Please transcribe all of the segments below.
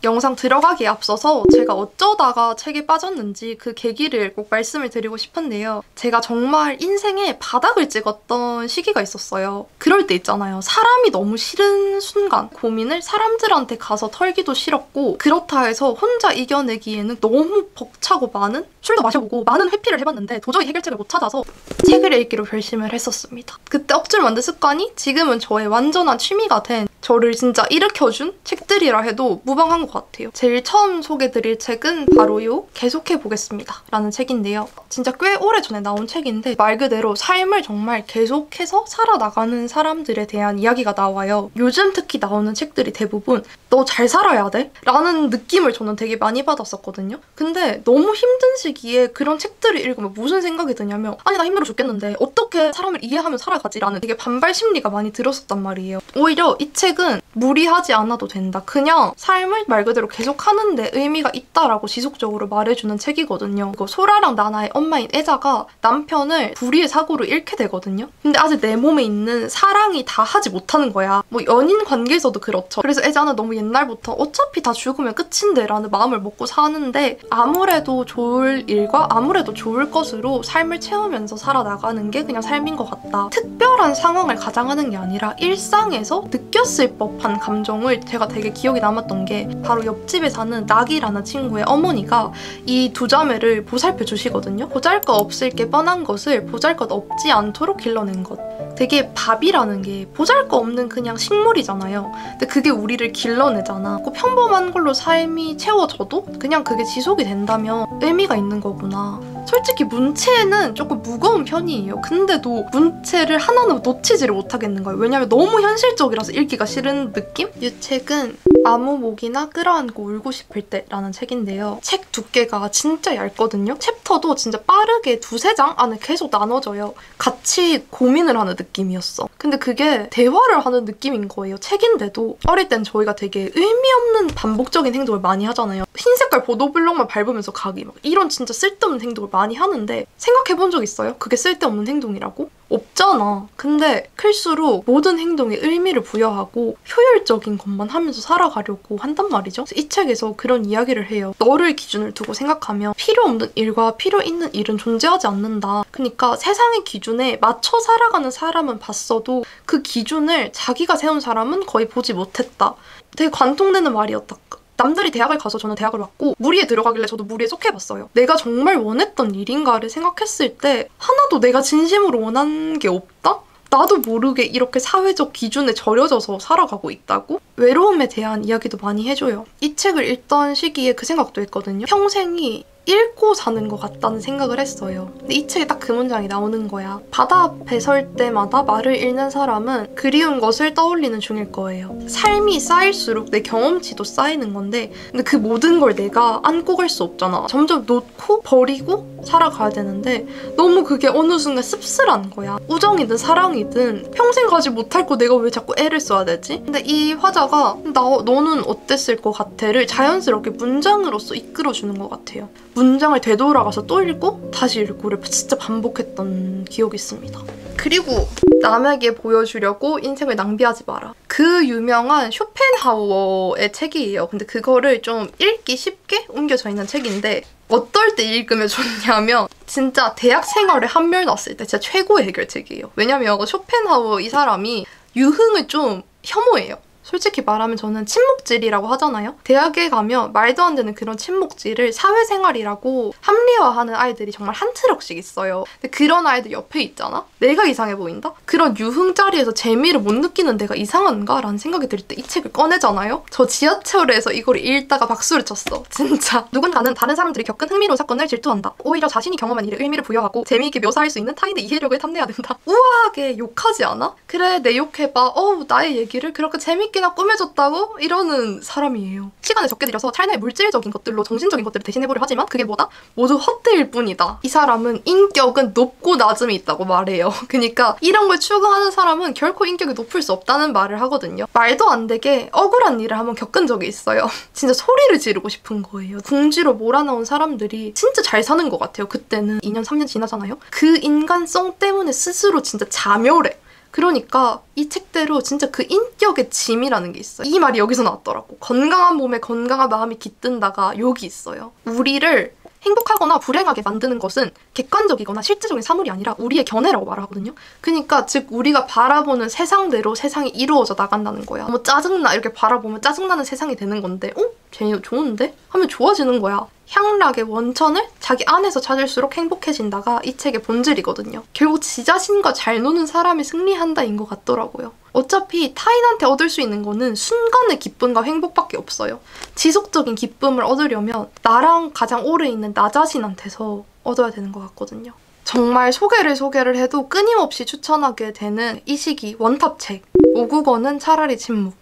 영상 들어가기에 앞서서 제가 어쩌다가 책에 빠졌는지 그 계기를 꼭 말씀을 드리고 싶은데요. 제가 정말 인생에 바닥을 찍었던 시기가 있었어요. 그럴 때 있잖아요. 사람이 너무 싫은 순간, 고민을 사람들한테 가서 털기도 싫었고, 그렇다 해서 혼자 이겨내기에는 너무 벅차고 많은, 술도 마셔보고 많은 회피를 해봤는데 도저히 해결책을 못 찾아서 책을 읽기로 결심을 했었습니다. 그때 억지로 만든 습관이 지금은 저의 완전한 취미가 된, 저를 진짜 일으켜준 책들이라 해도 무방한 것 같아요. 제일 처음 소개드릴 책은 바로 요 계속해보겠습니다 라는 책인데요. 진짜 꽤 오래전에 나온 책인데 말 그대로 삶을 정말 계속해서 살아나가는 사람들에 대한 이야기가 나와요. 요즘 특히 나오는 책들이 대부분 너 잘 살아야 돼? 라는 느낌을 저는 되게 많이 받았었거든요. 근데 너무 힘든 시기에 그런 책들을 읽으면 무슨 생각이 드냐면, 아니 나 힘들어 죽겠는데 어떻게 사람을 이해하며 살아가지? 라는 되게 반발 심리가 많이 들었었단 말이에요. 오히려 이 책은 무리하지 않아도 된다. 그냥 삶을 말 그대로 계속하는 데 의미가 있다라고 지속적으로 말해주는 책이거든요. 이거 소라랑 나나의 엄마인 애자가 남편을 불의의 사고로 잃게 되거든요. 근데 아직 내 몸에 있는 사랑이 다 하지 못하는 거야. 뭐 연인 관계에서도 그렇죠. 그래서 애자는 너무 옛날부터 어차피 다 죽으면 끝인데 라는 마음을 먹고 사는데, 아무래도 좋을 일과 아무래도 좋을 것으로 삶을 채우면서 살아나가는 게 그냥 삶인 것 같다. 특별한 상황을 가장하는 게 아니라 일상에서 느꼈을 법한 감정을, 제가 되게 기억에 남았던 게 바로 옆집에 사는 낙이라는 친구의 어머니가 이 두 자매를 보살펴 주시거든요. 보잘것없을 게 뻔한 것을 보잘것없지 않도록 길러낸 것. 되게 밥이라는 게 보잘것없는 그냥 식물이잖아요. 근데 그게 우리를 길러내잖아. 꼭 평범한 걸로 삶이 채워져도 그냥 그게 지속이 된다면 의미가 있는 거구나. 솔직히 문체는 조금 무거운 편이에요. 근데도 문체를 하나는 놓치지를 못하겠는 거예요. 왜냐면 너무 현실적이라서 읽기가 싫은 느낌? 이 책은 아무 목이나 끌어안고 울고 싶을 때 라는 책인데요. 책 두께가 진짜 얇거든요. 챕터도 진짜 빠르게 두세 장 안에 계속 나눠져요. 같이 고민을 하는 느낌이었어. 근데 그게 대화를 하는 느낌인 거예요. 책인데도. 어릴 땐 저희가 되게 의미 없는 반복적인 행동을 많이 하잖아요. 흰색깔 보도블록만 밟으면서 가기, 막 이런 진짜 쓸데없는 행동을 많이 하는데, 생각해본 적 있어요? 그게 쓸데없는 행동이라고? 없잖아. 근데 클수록 모든 행동에 의미를 부여하고 효율적인 것만 하면서 살아가려고 한단 말이죠. 이 책에서 그런 이야기를 해요. 너를 기준을 두고 생각하면 필요 없는 일과 필요 있는 일은 존재하지 않는다. 그러니까 세상의 기준에 맞춰 살아가는 사람은 봤어도 그 기준을 자기가 세운 사람은 거의 보지 못했다. 되게 관통되는 말이었다. 남들이 대학을 가서 저는 대학을 왔고 무리에 들어가길래 저도 무리에 속해봤어요. 내가 정말 원했던 일인가를 생각했을 때 하나도 내가 진심으로 원한 게 없다? 나도 모르게 이렇게 사회적 기준에 절여져서 살아가고 있다고? 외로움에 대한 이야기도 많이 해줘요. 이 책을 읽던 시기에 그 생각도 했거든요. 평생이 읽고 사는 것 같다는 생각을 했어요. 근데 이 책에 딱 그 문장이 나오는 거야. 바다 앞에 설 때마다 말을 잃는 사람은 그리운 것을 떠올리는 중일 거예요. 삶이 쌓일수록 내 경험치도 쌓이는 건데, 근데 그 모든 걸 내가 안고 갈 수 없잖아. 점점 놓고 버리고 살아가야 되는데 너무 그게 어느 순간 씁쓸한 거야. 우정이든 사랑이든 평생 가지 못할 거 내가 왜 자꾸 애를 써야 되지? 근데 이 화자가 너는 어땠을 것 같아?를 자연스럽게 문장으로서 이끌어주는 것 같아요. 문장을 되돌아가서 또 읽고 다시 읽고를 진짜 반복했던 기억이 있습니다. 그리고 남에게 보여주려고 인생을 낭비하지 마라. 그 유명한 쇼펜하우어의 책이에요. 근데 그거를 좀 읽기 쉽게 옮겨져 있는 책인데, 어떨 때 읽으면 좋냐면 진짜 대학 생활에 한물 났을 때 진짜 최고의 해결책이에요. 왜냐면 쇼펜하우어 이 사람이 유흥을 좀 혐오해요. 솔직히 말하면 저는 친목질이라고 하잖아요. 대학에 가면 말도 안 되는 그런 친목질을 사회생활이라고 합리화하는 아이들이 정말 한 트럭씩 있어요. 근데 그런 아이들 옆에 있잖아? 내가 이상해 보인다? 그런 유흥 자리에서 재미를 못 느끼는 내가 이상한가? 라는 생각이 들 때 이 책을 꺼내잖아요? 저 지하철에서 이걸 읽다가 박수를 쳤어. 진짜. 누군가는 다른 사람들이 겪은 흥미로운 사건을 질투한다. 오히려 자신이 경험한 일에 의미를 부여하고 재미있게 묘사할 수 있는 타인의 이해력을 탐내야 된다. 우아하게 욕하지 않아? 그래, 내 욕해봐. 나의 얘기를 그렇게 재밌게 나 꾸며줬다고? 이러는 사람이에요. 시간을 적게 들여서 찰나의 물질적인 것들로 정신적인 것들을 대신해보려 하지만 그게 뭐다? 모두 헛되일 뿐이다. 이 사람은 인격은 높고 낮음이 있다고 말해요. 그러니까 이런 걸 추구하는 사람은 결코 인격이 높을 수 없다는 말을 하거든요. 말도 안 되게 억울한 일을 한번 겪은 적이 있어요. 진짜 소리를 지르고 싶은 거예요. 궁지로 몰아넣은 사람들이 진짜 잘 사는 것 같아요. 그때는 2년, 3년 지나잖아요. 그 인간성 때문에 스스로 진짜 자멸해. 그러니까 이 책대로 진짜 그 인격의 짐이라는 게 있어요. 이 말이 여기서 나왔더라고. 건강한 몸에 건강한 마음이 깃든다가 여기 있어요. 우리를 행복하거나 불행하게 만드는 것은 객관적이거나 실제적인 사물이 아니라 우리의 견해라고 말하거든요. 그러니까 즉 우리가 바라보는 세상대로 세상이 이루어져 나간다는 거야. 뭐 짜증나 이렇게 바라보면 짜증나는 세상이 되는 건데 쟤 좋은데? 하면 좋아지는 거야. 향락의 원천을 자기 안에서 찾을수록 행복해진다가 이 책의 본질이거든요. 결국 지 자신과 잘 노는 사람이 승리한다인 것 같더라고요. 어차피 타인한테 얻을 수 있는 거는 순간의 기쁨과 행복밖에 없어요. 지속적인 기쁨을 얻으려면 나랑 가장 오래 있는 나 자신한테서 얻어야 되는 것 같거든요. 정말 소개를 해도 끊임없이 추천하게 되는 이 시기 원탑책 모국어는 차라리 침묵.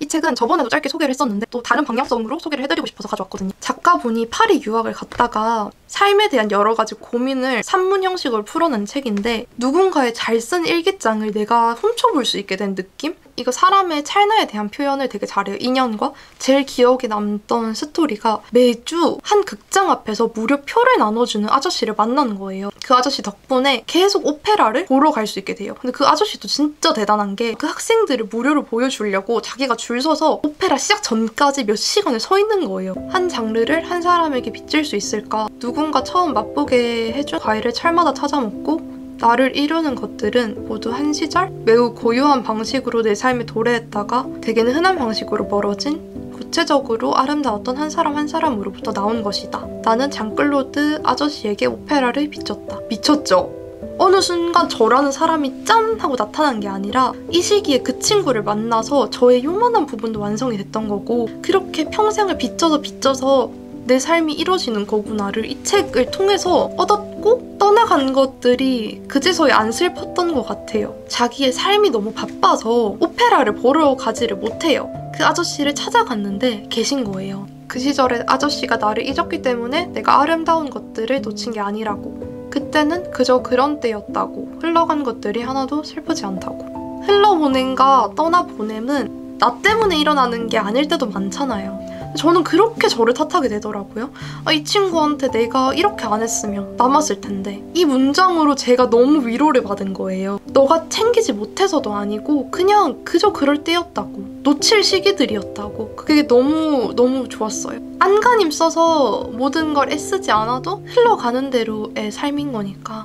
이 책은 저번에도 짧게 소개를 했었는데 또 다른 방향성으로 소개를 해드리고 싶어서 가져왔거든요. 작가분이 파리 유학을 갔다가 삶에 대한 여러 가지 고민을 산문 형식으로 풀어낸 책인데 누군가의 잘 쓴 일기장을 내가 훔쳐볼 수 있게 된 느낌? 이거 사람의 찰나에 대한 표현을 되게 잘해요. 인연과 제일 기억에 남던 스토리가 매주 한 극장 앞에서 무료 표를 나눠주는 아저씨를 만나는 거예요. 그 아저씨 덕분에 계속 오페라를 보러 갈 수 있게 돼요. 근데 그 아저씨도 진짜 대단한 게 그 학생들을 무료로 보여주려고 자기가 줄 서서 오페라 시작 전까지 몇 시간을 서 있는 거예요. 한 장르를 한 사람에게 빚질 수 있을까? 누군가 처음 맛보게 해준 과일을 철마다 찾아 먹고 나를 이루는 것들은 모두 한 시절 매우 고유한 방식으로 내 삶에 도래했다가 대개는 흔한 방식으로 멀어진 구체적으로 아름다웠던 한 사람 한 사람으로부터 나온 것이다. 나는 장클로드 아저씨에게 오페라를 비쳤다. 미쳤죠? 어느 순간 저라는 사람이 짠! 하고 나타난 게 아니라 이 시기에 그 친구를 만나서 저의 요만한 부분도 완성이 됐던 거고 그렇게 평생을 빚져서 내 삶이 이루어지는 거구나를 이 책을 통해서 얻었고 떠나간 것들이 그제서야 안 슬펐던 것 같아요. 자기의 삶이 너무 바빠서 오페라를 보러 가지를 못해요. 그 아저씨를 찾아갔는데 계신 거예요. 그 시절에 아저씨가 나를 잊었기 때문에 내가 아름다운 것들을 놓친 게 아니라고. 그때는 그저 그런 때였다고. 흘러간 것들이 하나도 슬프지 않다고. 흘러보냄과 떠나보냄은 나 때문에 일어나는 게 아닐 때도 많잖아요. 저는 그렇게 저를 탓하게 되더라고요. 이 친구한테 내가 이렇게 안 했으면 남았을 텐데. 이 문장으로 제가 너무 위로를 받은 거예요. 너가 챙기지 못해서도 아니고 그냥 그저 그럴 때였다고. 놓칠 시기들이었다고. 그게 너무 좋았어요. 안간힘 써서 모든 걸 애쓰지 않아도 흘러가는 대로의 삶인 거니까.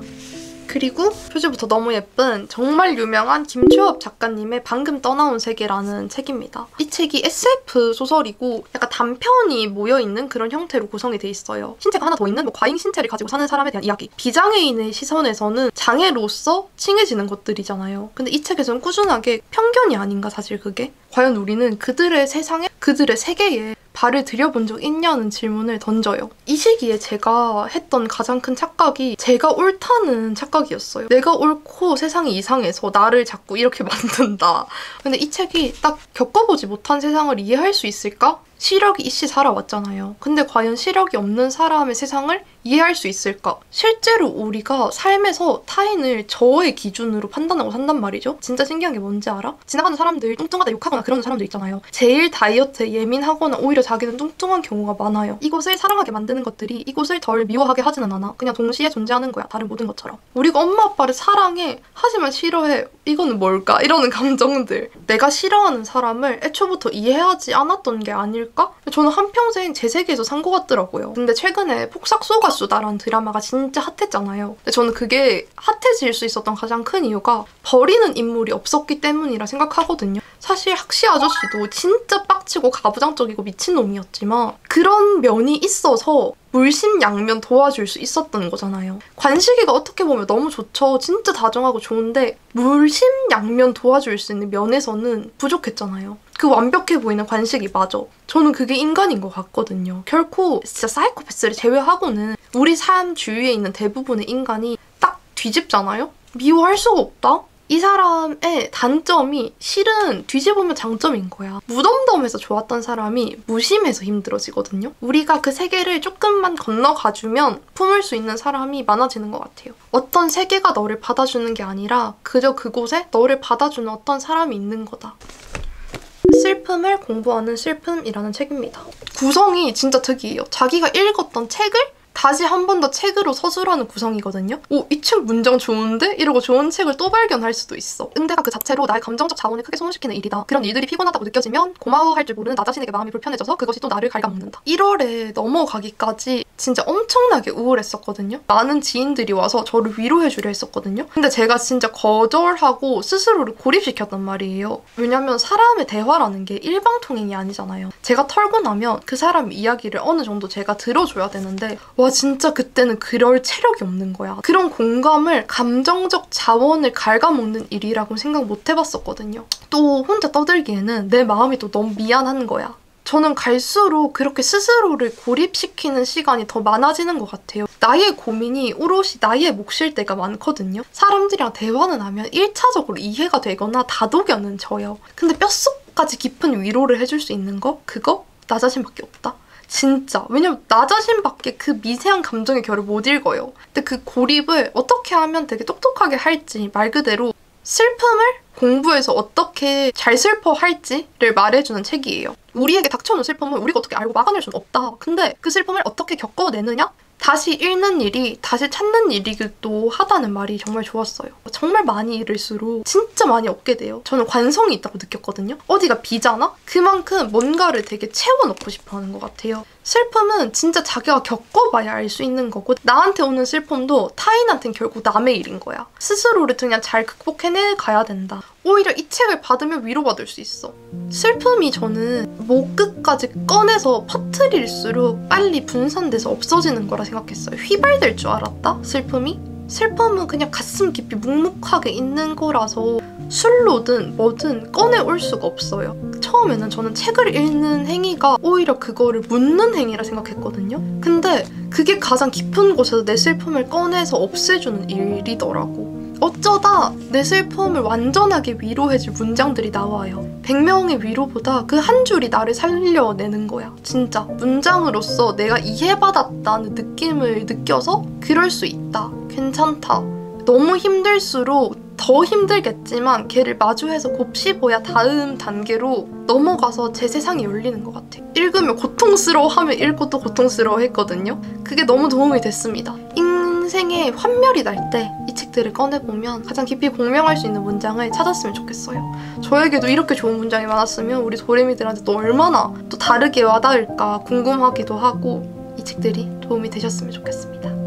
그리고 표지부터 너무 예쁜 정말 유명한 김초엽 작가님의 방금 떠나온 세계라는 책입니다. 이 책이 SF 소설이고 약간 단편이 모여있는 그런 형태로 구성이 돼 있어요. 신체가 하나 더 있는 과잉 신체를 가지고 사는 사람에 대한 이야기. 비장애인의 시선에서는 장애로서 칭해지는 것들이잖아요. 근데 이 책에서는 꾸준하게 편견이 아닌가 사실 그게? 과연 우리는 그들의 세상에 그들의 세계에 발을 들여본 적 있냐는 질문을 던져요. 이 시기에 제가 했던 가장 큰 착각이 제가 옳다는 착각이었어요. 내가 옳고 세상이 이상해서 나를 자꾸 이렇게 만든다. 근데 이 책이 딱 겪어보지 못한 세상을 이해할 수 있을까? 시력이 이씨 살아왔잖아요. 근데 과연 시력이 없는 사람의 세상을 이해할 수 있을까? 실제로 우리가 삶에서 타인을 저의 기준으로 판단하고 산단 말이죠. 진짜 신기한 게 뭔지 알아? 지나가는 사람들 뚱뚱하다 욕하거나 그러는 사람들 있잖아요. 제일 다이어트에 예민하거나 오히려 자기는 뚱뚱한 경우가 많아요. 이곳을 사랑하게 만드는 것들이 이곳을 덜 미워하게 하지는 않아. 그냥 동시에 존재하는 거야. 다른 모든 것처럼. 우리가 엄마 아빠를 사랑해. 하지만 싫어해. 이거는 뭘까? 이러는 감정들. 내가 싫어하는 사람을 애초부터 이해하지 않았던 게 아닐까? 저는 한평생 제 세계에서 산 것 같더라고요. 근데 최근에 폭삭소가수다라는 드라마가 진짜 핫했잖아요. 근데 저는 그게 핫해질 수 있었던 가장 큰 이유가 버리는 인물이 없었기 때문이라 생각하거든요. 사실 학시 아저씨도 진짜 빡치고 가부장적이고 미친놈이었지만 그런 면이 있어서 물심양면 도와줄 수 있었던 거잖아요. 관식이가 어떻게 보면 너무 좋죠. 진짜 다정하고 좋은데 물심양면 도와줄 수 있는 면에서는 부족했잖아요. 그 완벽해 보이는 관식이마저. 저는 그게 인간인 것 같거든요. 결코 진짜 사이코패스를 제외하고는 우리 삶 주위에 있는 대부분의 인간이 딱 뒤집잖아요? 미워할 수가 없다? 이 사람의 단점이 실은 뒤집으면 장점인 거야. 무덤덤해서 좋았던 사람이 무심해서 힘들어지거든요. 우리가 그 세계를 조금만 건너가주면 품을 수 있는 사람이 많아지는 것 같아요. 어떤 세계가 너를 받아주는 게 아니라 그저 그곳에 너를 받아주는 어떤 사람이 있는 거다. 슬픔을 공부하는 슬픔이라는 책입니다. 구성이 진짜 특이해요. 자기가 읽었던 책을 다시 한 번 더 책으로 서술하는 구성이거든요. 오, 이 책 문장 좋은데? 이러고 좋은 책을 또 발견할 수도 있어. 응대가 그 자체로 나의 감정적 자원을 크게 소모시키는 일이다. 그런 일들이 피곤하다고 느껴지면 고마워할 줄 모르는 나 자신에게 마음이 불편해져서 그것이 또 나를 갉아먹는다. 1월에 넘어가기까지 진짜 엄청나게 우울했었거든요. 많은 지인들이 와서 저를 위로해주려 했었거든요. 근데 제가 진짜 거절하고 스스로를 고립시켰단 말이에요. 왜냐면 사람의 대화라는 게 일방통행이 아니잖아요. 제가 털고 나면 그 사람 이야기를 어느 정도 제가 들어줘야 되는데 와 진짜 그때는 그럴 체력이 없는 거야. 그런 공감을 감정적 자원을 갉아먹는 일이라고 생각 못 해봤었거든요. 또 혼자 떠들기에는 내 마음이 또 너무 미안한 거야. 저는 갈수록 그렇게 스스로를 고립시키는 시간이 더 많아지는 것 같아요. 나의 고민이 오롯이 나의 몫일 때가 많거든요. 사람들이랑 대화는 하면 1차적으로 이해가 되거나 다독여는 져요. 근데 뼛속까지 깊은 위로를 해줄 수 있는 거? 그거? 나 자신밖에 없다. 진짜. 왜냐면 나 자신밖에 그 미세한 감정의 결을 못 읽어요. 근데 그 고립을 어떻게 하면 되게 똑똑하게 할지 말 그대로 슬픔을 공부해서 어떻게 잘 슬퍼할지를 말해주는 책이에요. 우리에게 닥쳐오는 슬픔을 우리가 어떻게 알고 막아낼 수는 없다. 근데 그 슬픔을 어떻게 겪어내느냐? 다시 읽는 일이 다시 찾는 일이기도 하다는 말이 정말 좋았어요. 정말 많이 읽을수록 진짜 많이 얻게 돼요. 저는 관성이 있다고 느꼈거든요. 어디가 비잖아? 그만큼 뭔가를 되게 채워넣고 싶어 하는 것 같아요. 슬픔은 진짜 자기가 겪어봐야 알 수 있는 거고 나한테 오는 슬픔도 타인한테는 결국 남의 일인 거야. 스스로를 그냥 잘 극복해내 가야 된다. 오히려 이 책을 받으면 위로받을 수 있어. 슬픔이 저는 목 끝까지 꺼내서 퍼뜨릴수록 빨리 분산돼서 없어지는 거라 생각했어요. 휘발될 줄 알았다? 슬픔이? 슬픔은 그냥 가슴 깊이 묵묵하게 있는 거라서 술로든 뭐든 꺼내올 수가 없어요. 처음에는 저는 책을 읽는 행위가 오히려 그거를 묻는 행위라 생각했거든요. 근데 그게 가장 깊은 곳에서 내 슬픔을 꺼내서 없애주는 일이더라고. 어쩌다 내 슬픔을 완전하게 위로해줄 문장들이 나와요. 100명의 위로보다 그 한 줄이 나를 살려내는 거야. 진짜 문장으로서 내가 이해받았다는 느낌을 느껴서 그럴 수 있다. 괜찮다. 너무 힘들수록 더 힘들겠지만 걔를 마주해서 곱씹어야 다음 단계로 넘어가서 제 세상이 열리는 것 같아요. 읽으면 고통스러워하면 읽고 또 고통스러워했거든요. 그게 너무 도움이 됐습니다. 인생에 환멸이 날 때 이 책들을 꺼내보면 가장 깊이 공명할 수 있는 문장을 찾았으면 좋겠어요. 저에게도 이렇게 좋은 문장이 많았으면 우리 도레미들한테 또 얼마나 또 다르게 와닿을까 궁금하기도 하고 이 책들이 도움이 되셨으면 좋겠습니다.